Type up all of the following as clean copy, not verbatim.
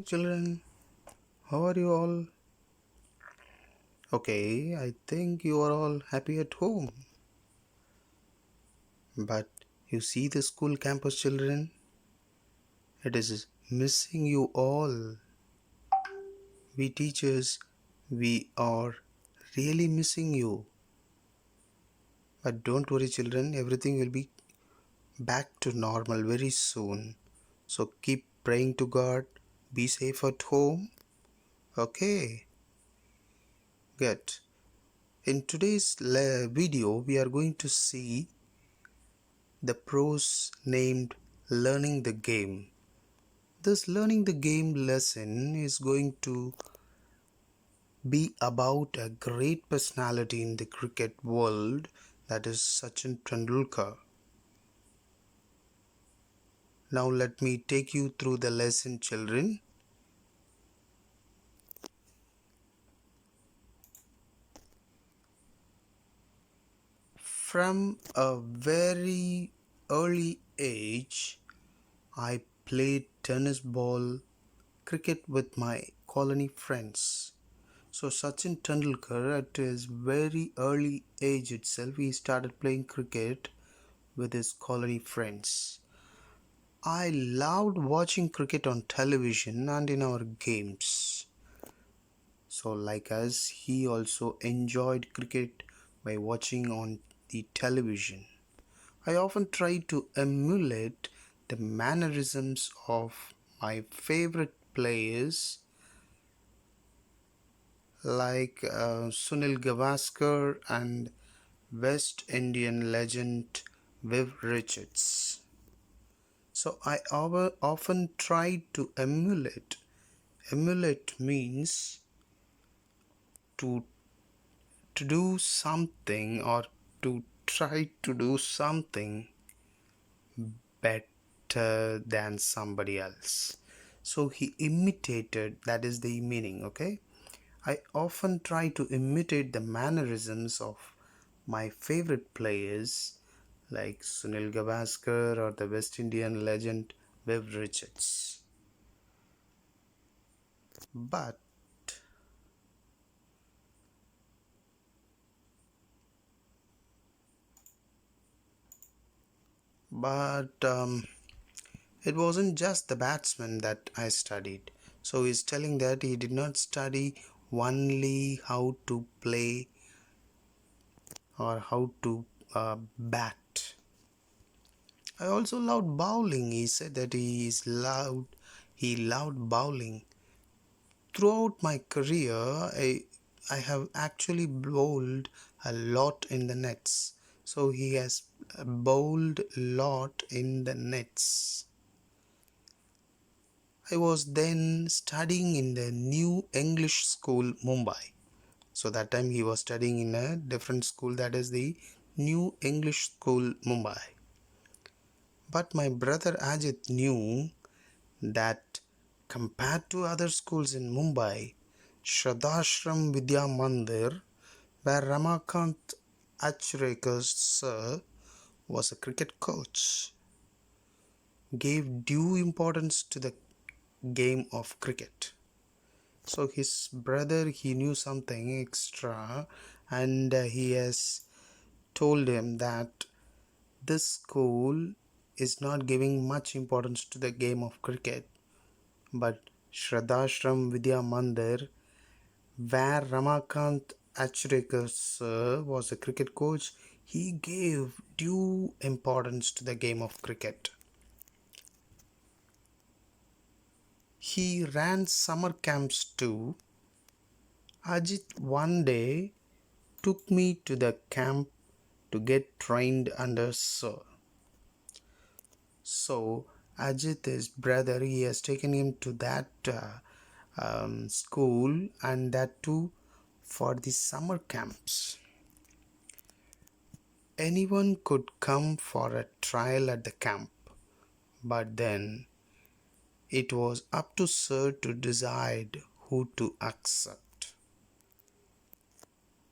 children. How are you all? Okay, I think you are all happy at home. But you see the school campus, children? It is missing you all. We teachers, we are really missing you. But don't worry, children, everything will be back to normal very soon. So keep praying to God. Be safe at home. Okay, good. In today's video, we are going to see the prose named Learning the Game. This Learning the Game lesson is going to be about a great personality in the cricket world, that is Sachin Tendulkar. Now let me take you through the lesson, children. From a very early age, I played tennis ball cricket with my colony friends. So Sachin Tendulkar, at his very early age itself, he started playing cricket with his colony friends. I loved watching cricket on television and in our games. So like us, he also enjoyed cricket by watching on the television. I often try to emulate the mannerisms of my favorite players like Sunil Gavaskar and West Indian legend Viv Richards. So I often try to emulate. Emulate means to do something or to try to do something better than somebody else. So he imitated, that is the meaning, okay? I often try to imitate the mannerisms of my favorite players like Sunil Gavaskar or the West Indian legend Viv Richards. But but it wasn't just the batsman that I studied. So he's telling that he did not study only how to play or how to bat. I also loved bowling. He said that he loved bowling. Throughout my career, I have actually bowled a lot in the nets. So he has bowled a lot in the nets. I was then studying in the New English School, Mumbai. So that time he was studying in a different school, that is the New English School, Mumbai. But my brother Ajit knew that compared to other schools in Mumbai, Shraddhashram Vidya Mandir, where Ramakant Achrekar sir was a cricket coach, gave due importance to the game of cricket. So his brother, he knew something extra, and he has told him that this school is not giving much importance to the game of cricket, but Shraddhashram Vidya Mandir, where Ramakant Achrekar sir was a cricket coach, he gave due importance to the game of cricket. He ran summer camps too. Ajit one day took me to the camp to get trained under sir. So Ajit, his brother, he has taken him to that school, and that too for the summer camps. Anyone could come for a trial at the camp, but then it was up to sir to decide who to accept.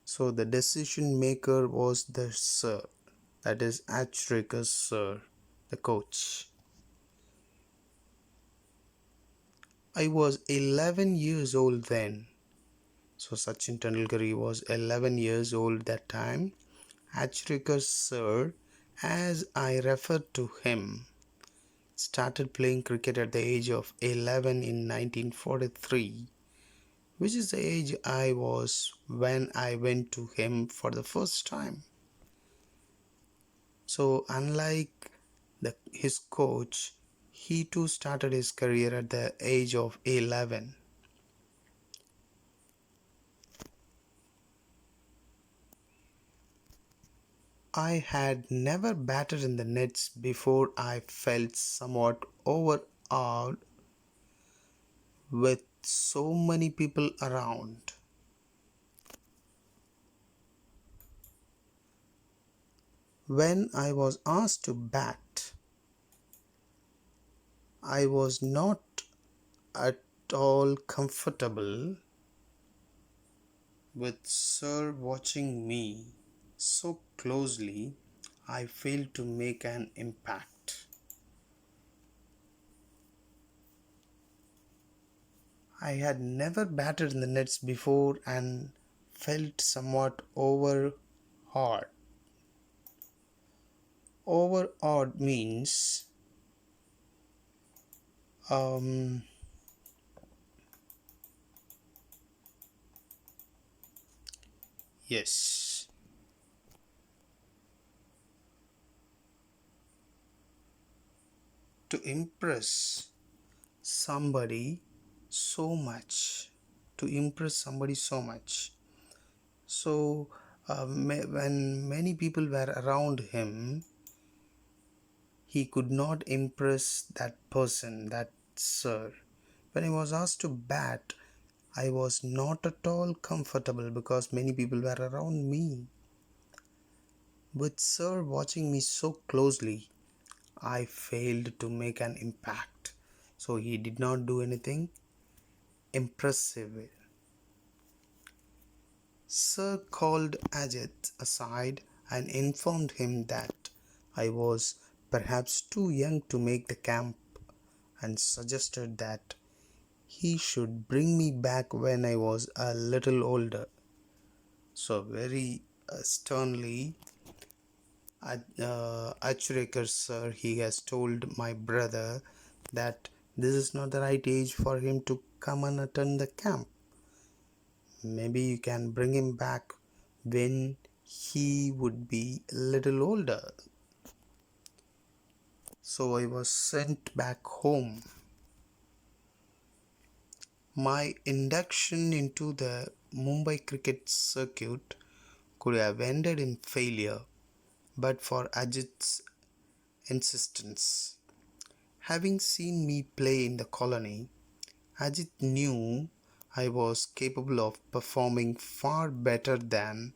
So the decision maker was the sir, that is Achrekar sir, the coach. I was 11 years old then. So Sachin Tendulkar he was 11 years old that time. Achrekar sir, as I referred to him, started playing cricket at the age of 11 in 1943, which is the age I was when I went to him for the first time. So unlike his coach, he too started his career at the age of 11. I had never batted in the nets before. I felt somewhat overawed with so many people around. When I was asked to bat, I was not at all comfortable with Sir watching me so closely. I failed to make an impact. I had never batted in the nets before and felt somewhat overawed. Overawed means um, yes, to impress somebody so much. To impress somebody so much. So, when many people were around him, he could not impress that person, that sir. When I was asked to bat, I was not at all comfortable because many people were around me. With Sir watching me so closely, I failed to make an impact. So he did not do anything impressive. Sir called Ajit aside and informed him that I was perhaps too young to make the camp and suggested that he should bring me back when I was a little older. So, very sternly, Achrekar sir, he has told my brother that this is not the right age for him to come and attend the camp. Maybe you can bring him back when he would be a little older. So I was sent back home. My induction into the Mumbai cricket circuit could have ended in failure but for Ajit's insistence. Having seen me play in the colony, Ajit knew I was capable of performing far better than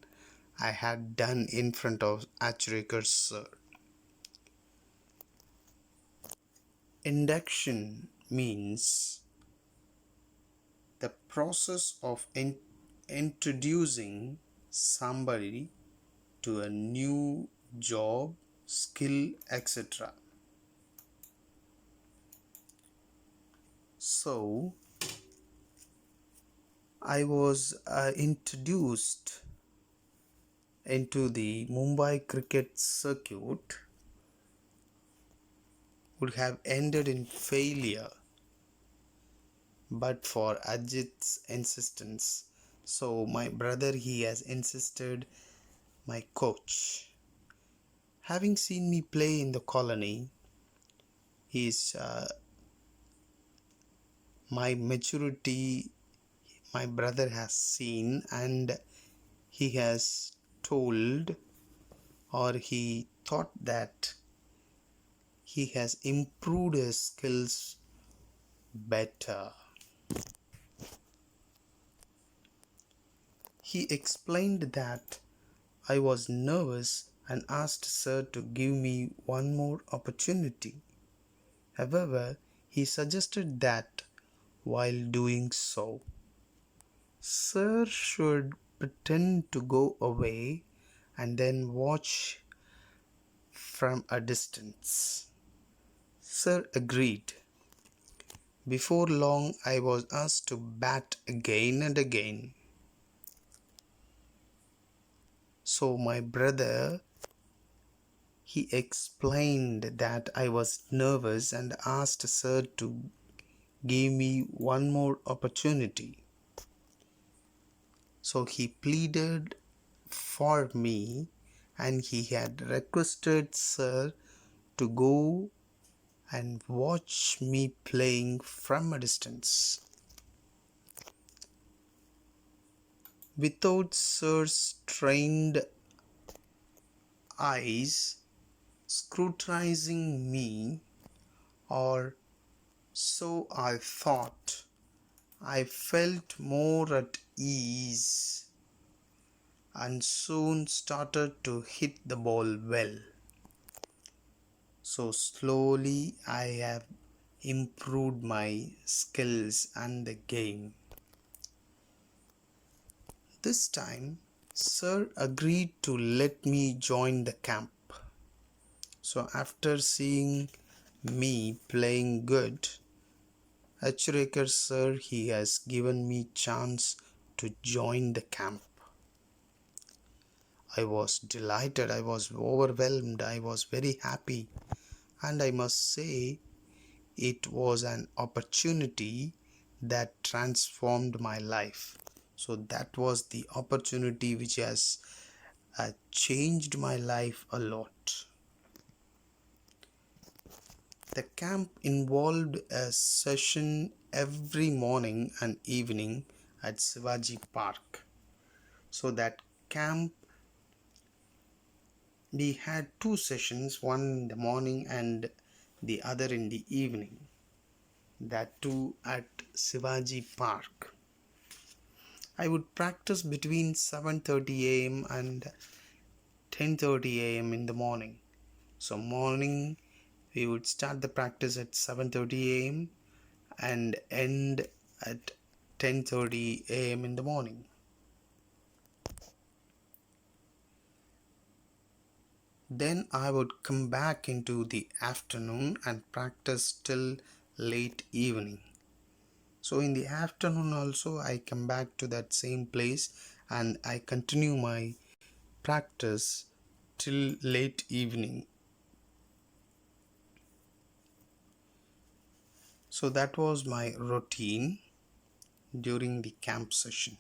I had done in front of Achrekar sir. Induction means the process of introducing somebody to a new job, skill, etc. So, I was introduced into the Mumbai cricket circuit would have ended in failure but for Ajit's insistence. So my brother he has insisted, my coach. Having seen me play in the colony, he's my maturity my brother has seen and he has told or he thought that he has improved his skills better. He explained that I was nervous and asked Sir to give me one more opportunity. However, he suggested that while doing so, Sir should pretend to go away and then watch from a distance. Sir agreed. Before long, I was asked to bat again and again. So my brother, he explained that I was nervous and asked sir to give me one more opportunity. So he pleaded for me and he had requested sir to go and watch me playing from a distance. Without sir's trained eyes scrutinizing me, or so I thought, I felt more at ease and soon started to hit the ball well. So slowly I have improved my skills and the game. This time, sir agreed to let me join the camp. So after seeing me playing good, Achrekar sir, he has given me chance to join the camp. I was delighted, I was overwhelmed, I was very happy, and I must say it was an opportunity that transformed my life. So that was the opportunity which has changed my life a lot. The camp involved a session every morning and evening at Shivaji Park. So that camp, we had two sessions, one in the morning and the other in the evening. That too at Shivaji Park. I would practice between 7:30 a.m. and 10:30 a.m. in the morning. So morning we would start the practice at 7:30 a.m. and end at 10:30 a.m. in the morning. Then I would come back into the afternoon and practice till late evening. So in the afternoon also I come back to that same place and I continue my practice till late evening. So that was my routine during the camp session.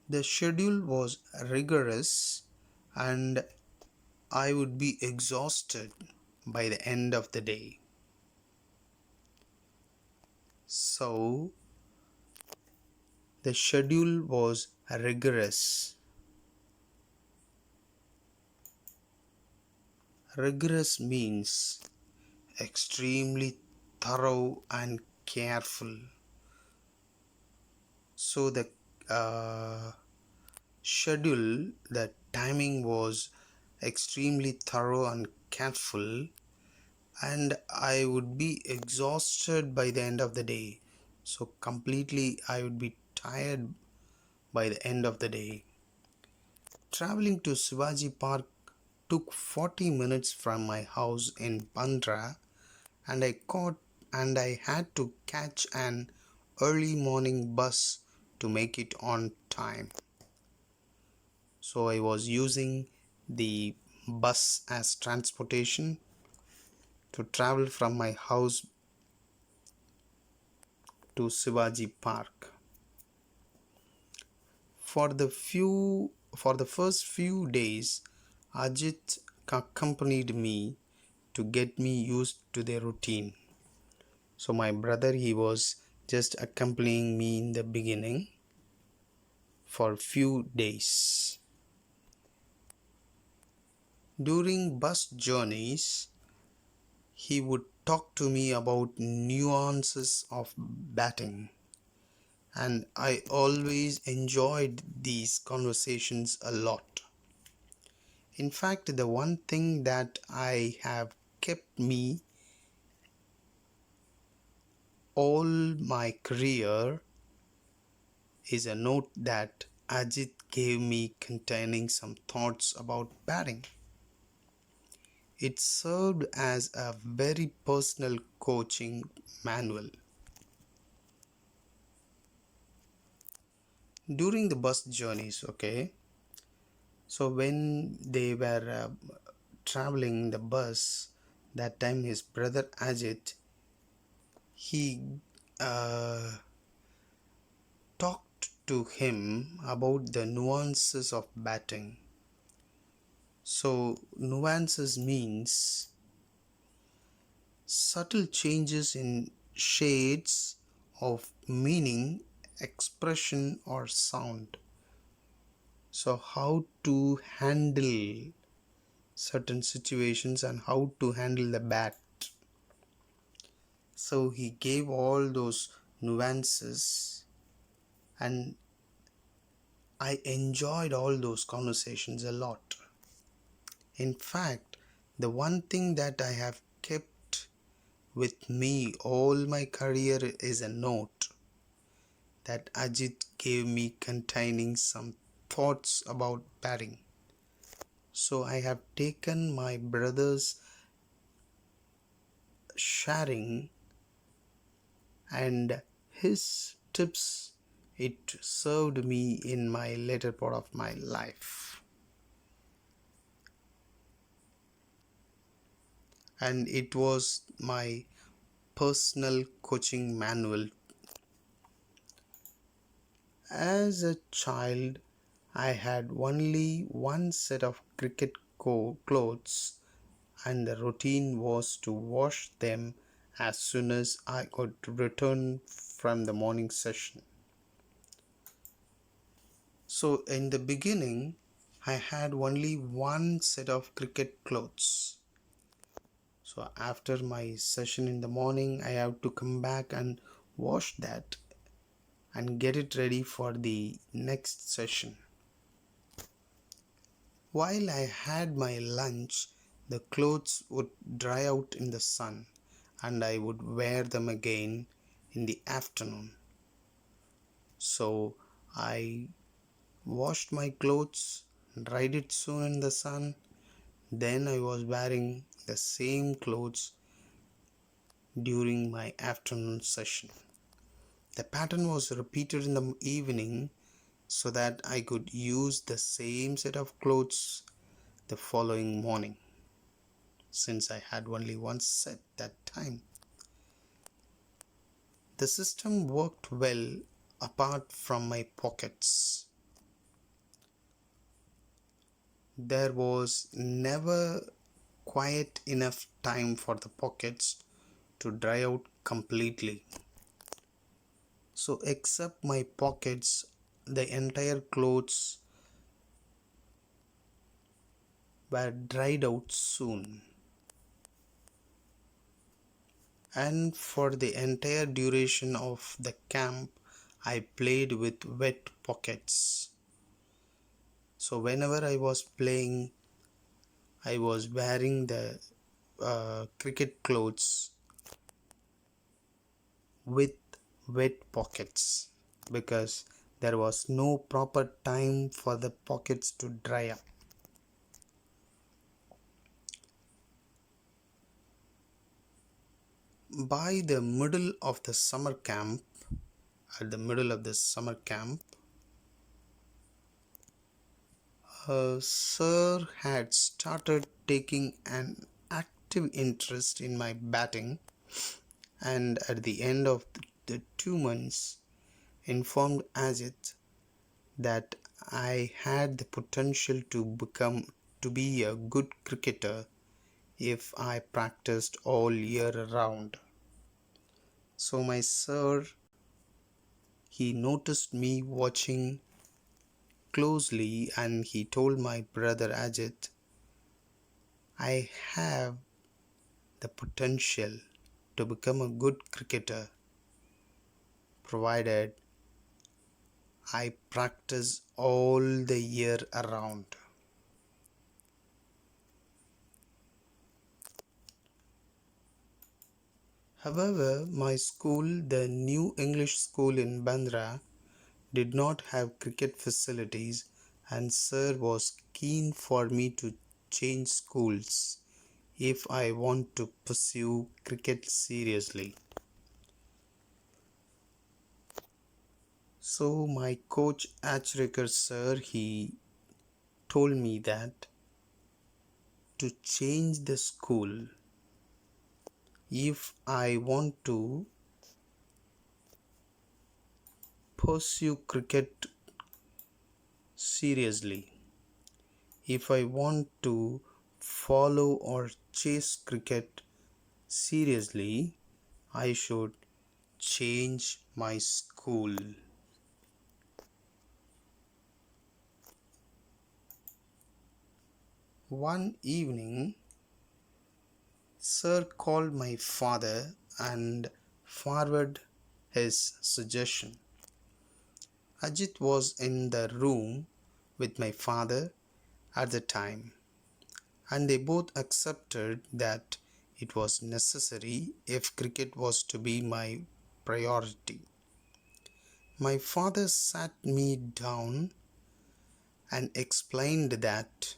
The schedule was rigorous and I would be exhausted by the end of the day. So the schedule was rigorous. Rigorous means extremely thorough and careful. So the schedule, the timing was extremely thorough and careful, and I would be exhausted by the end of the day. So completely I would be tired by the end of the day. Traveling to Shivaji Park took 40 minutes from my house in Bandra, and I had to catch an early morning bus to make it on time. So I was using the bus as transportation to travel from my house to Shivaji Park. For the first few days, Ajit accompanied me to get me used to the routine. So my brother, he was just accompanying me in the beginning for few days. During bus journeys, he would talk to me about nuances of batting, and I always enjoyed these conversations a lot. In fact, the one thing that I have kept me all my career is a note that Ajit gave me containing some thoughts about batting. It served as a very personal coaching manual. During the bus journeys, okay, so when they were traveling the bus, that time his brother Ajit, he uh, talked to him about the nuances of batting. So nuances means subtle changes in shades of meaning, expression or sound. So how to handle certain situations and how to handle the bat. So he gave all those nuances, and I enjoyed all those conversations a lot. In fact, the one thing that I have kept with me all my career is a note that Ajit gave me containing some thoughts about batting. So I have taken my brother's sharing and his tips. It served me in my later part of my life, and it was my personal coaching manual. As a child, I had only one set of cricket clothes, and the routine was to wash them as soon as I could return from the morning session. So, in the beginning, I had only one set of cricket clothes. So, after my session in the morning, I have to come back and wash that and get it ready for the next session. While I had my lunch, the clothes would dry out in the sun and I would wear them again in the afternoon. So I washed my clothes, dried it soon in the sun, then I was wearing the same clothes during my afternoon session. The pattern was repeated in the evening so that I could use the same set of clothes the following morning, since I had only one set that time. The system worked well apart from my pockets. There was never quite enough time for the pockets to dry out completely. So, except my pockets, the entire clothes were dried out soon. And for the entire duration of the camp, I played with wet pockets. So, whenever I was playing, I was wearing the cricket clothes with wet pockets because there was no proper time for the pockets to dry up. By the middle of the summer camp, at the middle of the summer camp, Sir had started taking an active interest in my batting, and at the end of the 2 months informed Ajit that I had the potential to be a good cricketer if I practiced all year round. So my sir, he noticed me watching closely and he told my brother Ajit, I have the potential to become a good cricketer provided I practice all the year around. However, my school, the New English School in Bandra, did not have cricket facilities and Sir was keen for me to change schools if I want to pursue cricket seriously. So my coach Achrekar sir, he told me that to change the school, if I want to pursue cricket seriously, if I want to follow or chase cricket seriously, I should change my school. One evening, Sir called my father and forwarded his suggestion. Ajit was in the room with my father at the time, and they both accepted that it was necessary if cricket was to be my priority. My father sat me down and explained that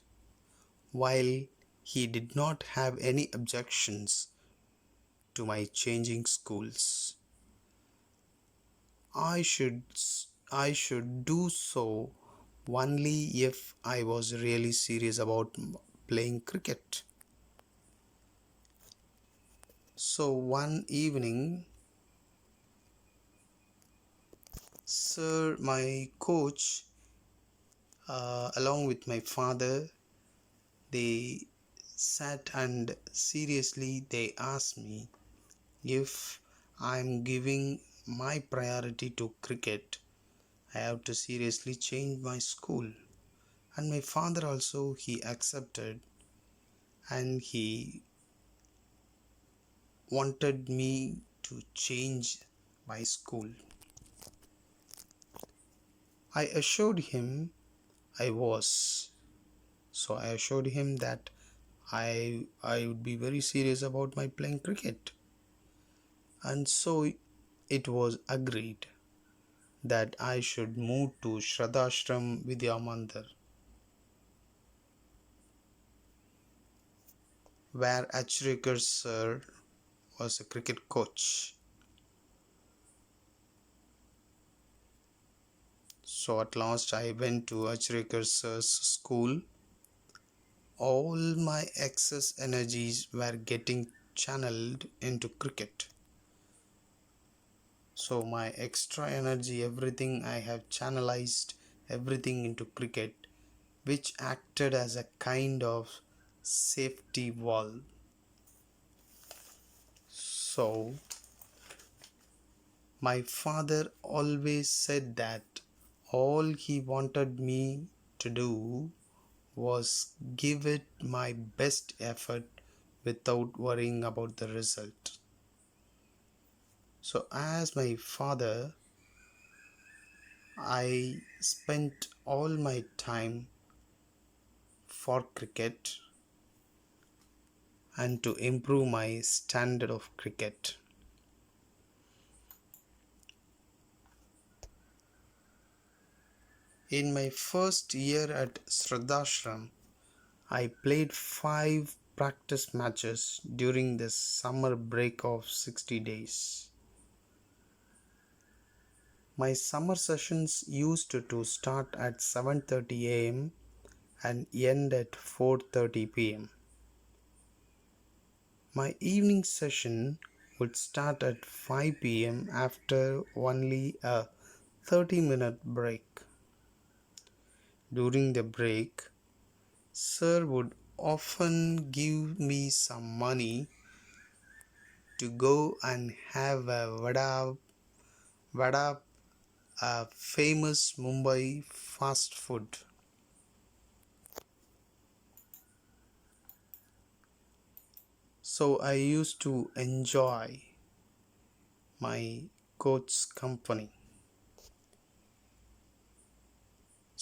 while he did not have any objections to my changing schools, I should I should do so only if I was really serious about playing cricket. So one evening, sir, my coach, along with my father, they sat and seriously they asked me if I'm giving my priority to cricket, I have to seriously change my school. And my father also, he accepted, and he wanted me to change my school. I assured him I was. So I assured him that I would be very serious about my playing cricket. And so it was agreed that I should move to Shraddhashram Vidya Mandir, where Achrekar sir was a cricket coach. So at last I went to Achrekar sir's school. All my excess energies were getting channeled into cricket. So my extra energy, everything I have channelized everything into cricket, which acted as a kind of safety valve. So my father always said that all he wanted me to do was give it my best effort without worrying about the result. So as my father, I spent all my time for cricket and to improve my standard of cricket. In my first year at Shraddhashram, I played 5 practice matches during the summer break of 60 days. My summer sessions used to start at 7:30 a.m. and end at 4:30 p.m. My evening session would start at 5 p.m. after only a 30-minute break. During the break, Sir would often give me some money to go and have a vada, a famous Mumbai fast food. So I used to enjoy my coach's company.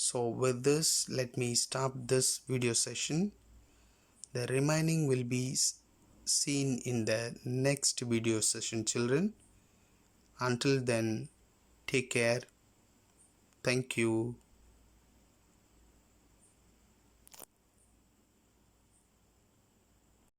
So with this, let me stop this video session. The remaining will be seen in the next video session, children. Until then, take care. Thank you.